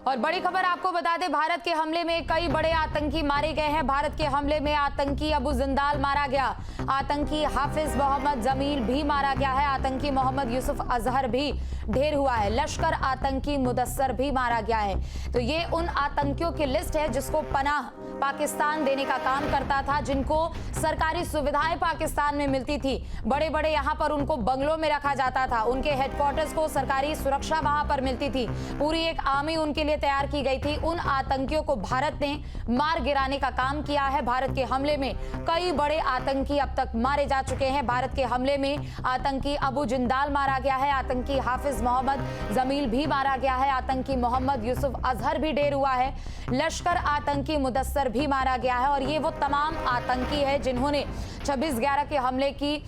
और बड़ी खबर आपको बता दें, भारत के हमले में कई बड़े आतंकी मारे गए हैं। भारत के हमले में आतंकी अबू जिंदाल मारा गया, आतंकी हाफिज मोहम्मद जमील भी मारा गया है, आतंकी मोहम्मद यूसुफ अजहर भी ढेर हुआ है, लश्कर आतंकी मुदस्सर भी मारा गया है। तो ये उन आतंकियों की लिस्ट है जिसको पनाह पाकिस्तान देने का काम करता था, जिनको सरकारी सुविधाएं पाकिस्तान में मिलती थी। बड़े बड़े यहाँ पर उनको बंगलों में रखा जाता था, उनके हेडक्वार्टर्स को सरकारी सुरक्षा वहां पर मिलती थी, पूरी एक आर्मी उनके लिए तैयार की गई थी। उन आतंकियों को भारत ने मार गिराने का काम किया है। भारत के हमले में कई बड़े आतंकी अब तक मारे जा चुके हैं। भारत के हमले में आतंकी अबू जिंदाल मारा गया है, आतंकी हाफिज मोहम्मद जमील भी मारा गया है, आतंकी मोहम्मद यूसुफ अजहर भी ढेर हुआ है, लश्कर आतंकी मुदस्सर भी मारा गया है। और ये वो तमाम आतंकी है जिन्होंने 26/11 के हमले की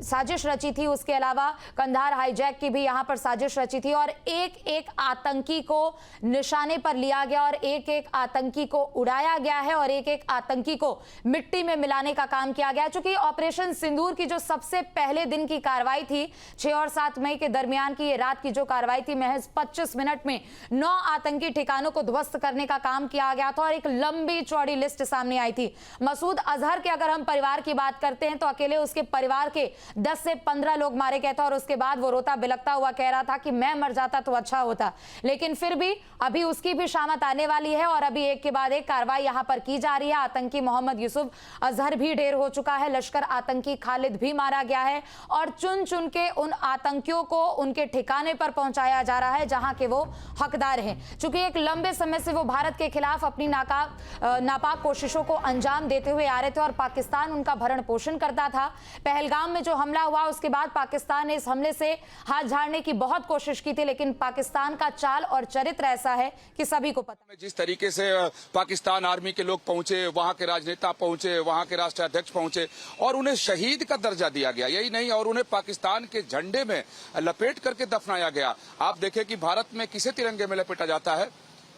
साजिश रची थी। उसके अलावा कंधार हाईजैक की भी यहां पर साजिश रची थी और एक एक आतंकी को निशाने पर लिया गया और एक एक आतंकी को उड़ाया गया है और एक एक आतंकी को मिट्टी में मिलाने का काम किया गया। चूंकि ऑपरेशन सिंदूर की जो सबसे पहले दिन की कार्रवाई थी, 6 और 7 मई के दरमियान की ये रात की जो कार्रवाई थी, महज 25 मिनट में 9 आतंकी ठिकानों को ध्वस्त करने का काम किया गया था और एक लंबी चौड़ी लिस्ट सामने आई थी। मसूद अजहर के अगर हम परिवार की बात करते हैं तो अकेले उसके परिवार के 10 से 15 लोग मारे गए थे और उसके बाद वो रोता बिलखता हुआ कह रहा था कि मैं मर जाता तो अच्छा होता। लेकिन फिर भी अभी उसकी भी शामत आने वाली है और अभी एक के बाद एक कार्रवाई यहां पर की जा रही है। आतंकी मोहम्मद यूसुफ अजहर भी ढेर हो चुका है, लश्कर आतंकी खालिद भी मारा गया है और चुन चुन के उन आतंकियों को उनके ठिकाने पर पहुंचाया जा रहा है जहां के वो हकदार हैं। चूंकि एक लंबे समय से वो भारत के खिलाफ अपनी नापाक कोशिशों को अंजाम देते हुए आ रहे थे और पाकिस्तान उनका भरण पोषण करता था। पहलगाम में जो हमला हुआ उसके बाद पाकिस्तान ने इस हमले से हाथ झाड़ने की बहुत कोशिश की थी, लेकिन पाकिस्तान का चाल और चरित्र ऐसा है कि सभी को पता है। जिस तरीके से पाकिस्तान आर्मी के लोग पहुंचे, वहां के राजनेता पहुंचे, वहां के राष्ट्राध्यक्ष पहुंचे और उन्हें शहीद का दर्जा दिया गया, यही नहीं और उन्हें पाकिस्तान के झंडे में लपेट करके दफनाया गया। आप देखें कि भारत में किसे तिरंगे में लपेटा जाता है?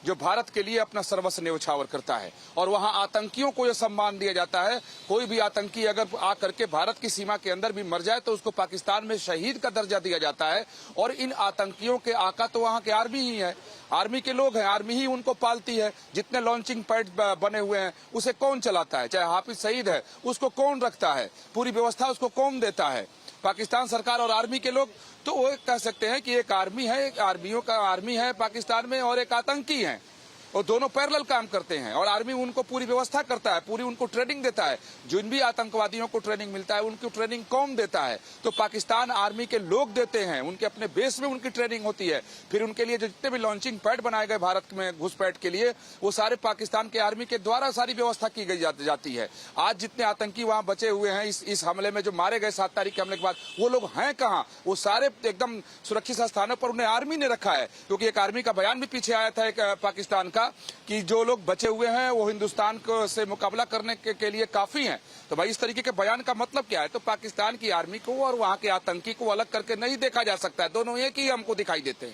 जो भारत के लिए अपना सर्वस्व न्यौछावर करता है। और वहां आतंकियों को यह सम्मान दिया जाता है। कोई भी आतंकी अगर आकर के भारत की सीमा के अंदर भी मर जाए तो उसको पाकिस्तान में शहीद का दर्जा दिया जाता है। और इन आतंकियों के आका तो वहां के आर्मी ही है, आर्मी के लोग हैं, आर्मी ही उनको पालती है। जितने लॉन्चिंग पैड बने हुए हैं उसे कौन चलाता है? चाहे हाफिज सईद है उसको कौन रखता है? पूरी व्यवस्था उसको कौन देता है? पाकिस्तान सरकार और आर्मी के लोग। तो वो कह सकते हैं कि एक आर्मी है, एक आर्मियों का आर्मी है पाकिस्तान में और एक आतंकी है, और दोनों पैरेलल काम करते हैं और आर्मी उनको पूरी व्यवस्था करता है, पूरी उनको ट्रेनिंग देता है। जिन भी आतंकवादियों को ट्रेनिंग मिलता है उनको ट्रेनिंग कौन देता है? तो पाकिस्तान आर्मी के लोग देते हैं, उनके अपने बेस में उनकी ट्रेनिंग होती है। फिर उनके लिए जितने भी लॉन्चिंग पैड बनाए गए भारत में घुसपैठ के लिए, वो सारे पाकिस्तान के आर्मी के द्वारा सारी व्यवस्था की गई जाती है। आज जितने आतंकी वहां बचे हुए हैं इस हमले में जो मारे गए 7 तारीख के हमले के बाद, वो लोग हैं कहाँ? वो सारे एकदम सुरक्षित स्थानों पर उन्हें आर्मी ने रखा है। क्योंकि एक आर्मी का बयान भी पीछे आया था एक पाकिस्तान का कि जो लोग बचे हुए हैं वो हिंदुस्तान से मुकाबला करने के लिए काफी हैं। तो भाई इस तरीके के बयान का मतलब क्या है? तो पाकिस्तान की आर्मी को और वहां के आतंकी को अलग करके नहीं देखा जा सकता है, दोनों एक ही हमको दिखाई देते हैं।